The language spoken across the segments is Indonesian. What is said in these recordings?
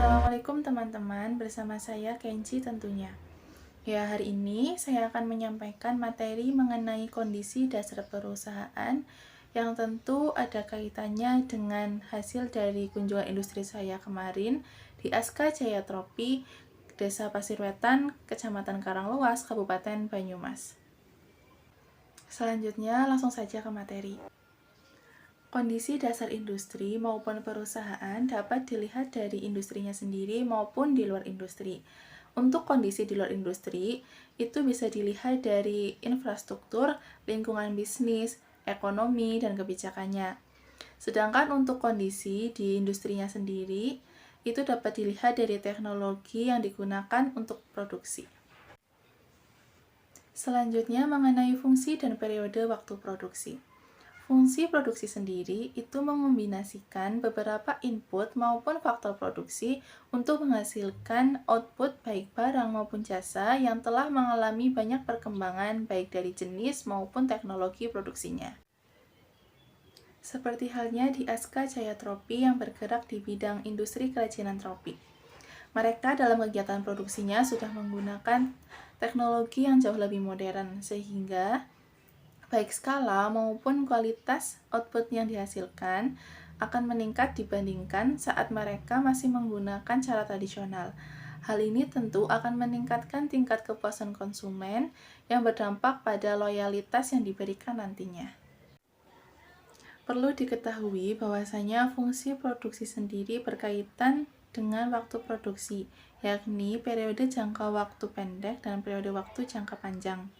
Assalamualaikum teman-teman, bersama saya Kenji tentunya. Ya, hari ini saya akan menyampaikan materi mengenai kondisi dasar perusahaan yang tentu ada kaitannya dengan hasil dari kunjungan industri saya kemarin di Aska Jaya Tropi, Desa Pasirwetan, Kecamatan Karangluas, Kabupaten Banyumas. Selanjutnya langsung saja ke materi. Kondisi dasar industri maupun perusahaan dapat dilihat dari industrinya sendiri maupun di luar industri. Untuk kondisi di luar industri, itu bisa dilihat dari infrastruktur, lingkungan bisnis, ekonomi, dan kebijakannya. Sedangkan untuk kondisi di industrinya sendiri, itu dapat dilihat dari teknologi yang digunakan untuk produksi. Selanjutnya mengenai fungsi dan periode waktu produksi. Fungsi produksi sendiri itu mengombinasikan beberapa input maupun faktor produksi untuk menghasilkan output baik barang maupun jasa yang telah mengalami banyak perkembangan baik dari jenis maupun teknologi produksinya. Seperti halnya di Aska Jaya Tropi yang bergerak di bidang industri kerajinan tropi. Mereka dalam kegiatan produksinya sudah menggunakan teknologi yang jauh lebih modern sehingga baik skala maupun kualitas output yang dihasilkan akan meningkat dibandingkan saat mereka masih menggunakan cara tradisional. Hal ini tentu akan meningkatkan tingkat kepuasan konsumen yang berdampak pada loyalitas yang diberikan nantinya. Perlu diketahui bahwasanya fungsi produksi sendiri berkaitan dengan waktu produksi, yakni periode jangka waktu pendek dan periode waktu jangka panjang.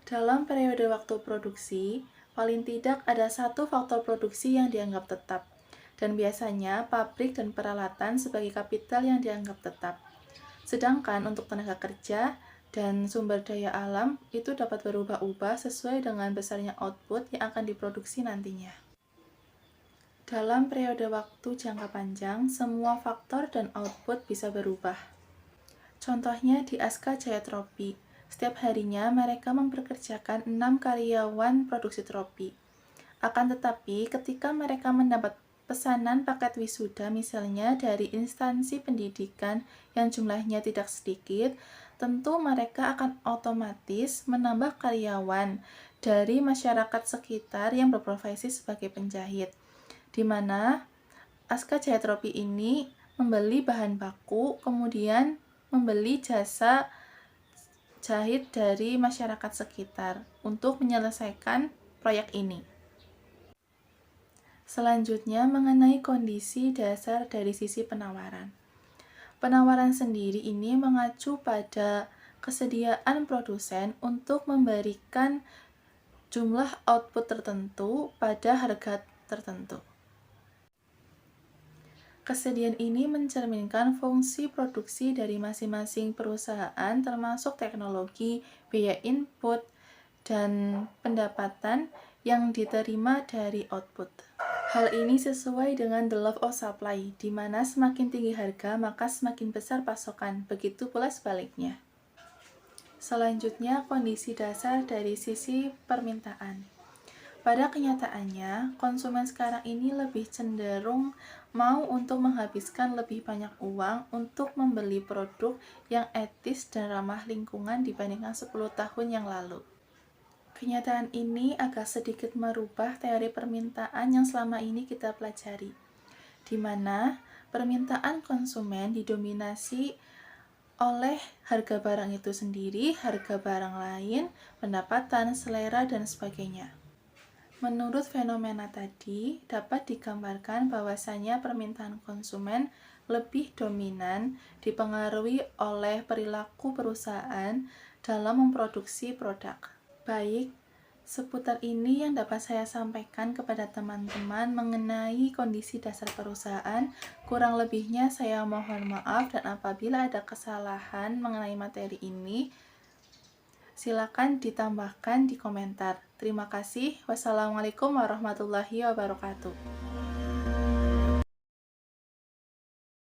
Dalam periode waktu produksi, paling tidak ada satu faktor produksi yang dianggap tetap, dan biasanya pabrik dan peralatan sebagai kapital yang dianggap tetap. Sedangkan untuk tenaga kerja dan sumber daya alam itu dapat berubah-ubah sesuai dengan besarnya output yang akan diproduksi nantinya. Dalam periode waktu jangka panjang, semua faktor dan output bisa berubah. Contohnya di Aska Jaya Tropi. Setiap harinya mereka mempekerjakan 6 karyawan produksi tropi. Akan tetapi, ketika mereka mendapat pesanan paket wisuda misalnya dari instansi pendidikan yang jumlahnya tidak sedikit, tentu mereka akan otomatis menambah karyawan dari masyarakat sekitar yang berprofesi sebagai penjahit, di mana Aska Jaya Tropi ini membeli bahan baku, kemudian membeli jasa jahit dari masyarakat sekitar untuk menyelesaikan proyek ini. Selanjutnya mengenai kondisi dasar dari sisi penawaran. Penawaran sendiri ini mengacu pada kesediaan produsen untuk memberikan jumlah output tertentu pada harga tertentu. Kesediaan ini mencerminkan fungsi produksi dari masing-masing perusahaan termasuk teknologi, biaya input, dan pendapatan yang diterima dari output. Hal ini sesuai dengan the law of supply, di mana semakin tinggi harga maka semakin besar pasokan, begitu pula sebaliknya. Selanjutnya, kondisi dasar dari sisi permintaan. Pada kenyataannya, konsumen sekarang ini lebih cenderung mau untuk menghabiskan lebih banyak uang untuk membeli produk yang etis dan ramah lingkungan dibandingkan 10 tahun yang lalu. Kenyataan ini agak sedikit merubah teori permintaan yang selama ini kita pelajari, di mana permintaan konsumen didominasi oleh harga barang itu sendiri, harga barang lain, pendapatan, selera, dan sebagainya. Menurut fenomena tadi, dapat digambarkan bahwasanya permintaan konsumen lebih dominan dipengaruhi oleh perilaku perusahaan dalam memproduksi produk. Baik, seputar ini yang dapat saya sampaikan kepada teman-teman mengenai kondisi dasar perusahaan. Kurang lebihnya saya mohon maaf, dan apabila ada kesalahan mengenai materi ini, silakan ditambahkan di komentar. Terima kasih. Wassalamualaikum warahmatullahi wabarakatuh.